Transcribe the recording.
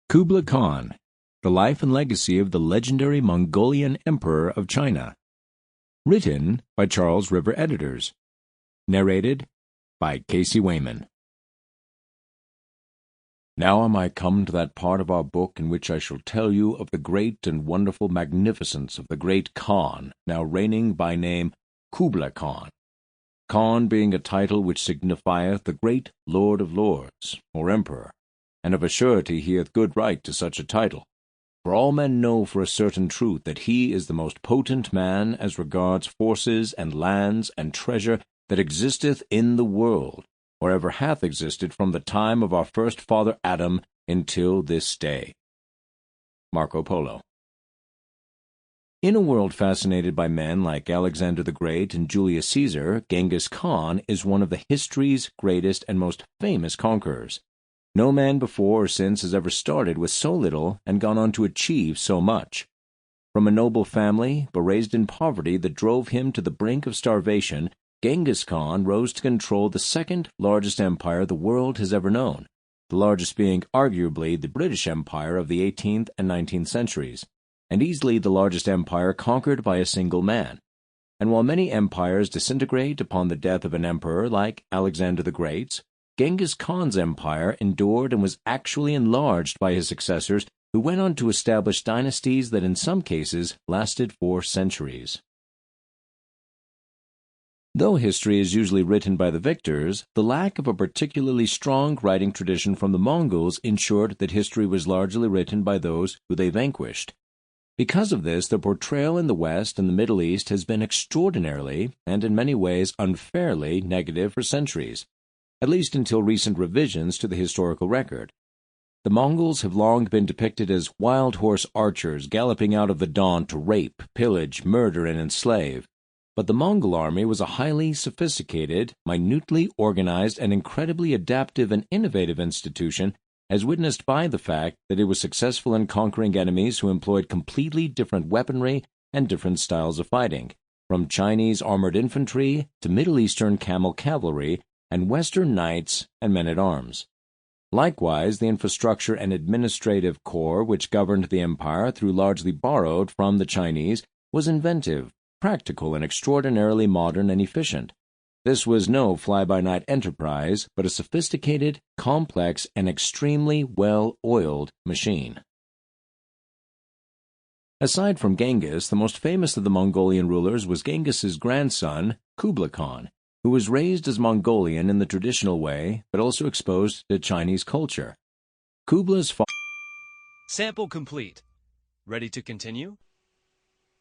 Kublai Khan, The Life and Legacy of the Legendary Mongolian Emperor of China. Written by Charles River Editors. Narrated by Casey Wayman. Now am I come to that part of our book in which I shall tell you of the great and wonderful magnificence of the great Khan, now reigning by name Kublai Khan. Khan being a title which signifieth the great Lord of Lords, or Emperor, and of a surety he hath good right to such a title. For all men know for a certain truth that he is the most potent man as regards forces and lands and treasure that existeth in the world, or ever hath existed from the time of our first father Adam until this day. Marco Polo. In a world fascinated by men like Alexander the Great and Julius Caesar, Genghis Khan is one of the history's greatest and most famous conquerors. No man before or since has ever started with so little and gone on to achieve so much. From a noble family, but raised in poverty that drove him to the brink of starvation, Genghis Khan rose to control the second largest empire the world has ever known, the largest being arguably the British Empire of the 18th and 19th centuries, and easily the largest empire conquered by a single man. And while many empires disintegrate upon the death of an emperor like Alexander the Great's, Genghis Khan's empire endured and was actually enlarged by his successors, who went on to establish dynasties that in some cases lasted for centuries. Though history is usually written by the victors, the lack of a particularly strong writing tradition from the Mongols ensured that history was largely written by those who they vanquished. Because of this, the portrayal in the West and the Middle East has been extraordinarily, and in many ways unfairly, negative for centuries, at least until recent revisions to the historical record. The Mongols have long been depicted as wild horse archers galloping out of the dawn to rape, pillage, murder, and enslave. But the Mongol army was a highly sophisticated, minutely organized, and incredibly adaptive and innovative institution, as witnessed by the fact that it was successful in conquering enemies who employed completely different weaponry and different styles of fighting, from Chinese armored infantry to Middle Eastern camel cavalry and Western knights and men-at-arms. Likewise, the infrastructure and administrative corps which governed the empire, through largely borrowed from the Chinese, was inventive, practical, and extraordinarily modern and efficient. This was no fly-by-night enterprise, but a sophisticated, complex, and extremely well-oiled machine. Aside from Genghis, the most famous of the Mongolian rulers was Genghis's grandson, Kublai Khan, who was raised as Mongolian in the traditional way, but also exposed to Chinese culture. Kublai's father... Sample complete. Ready to continue?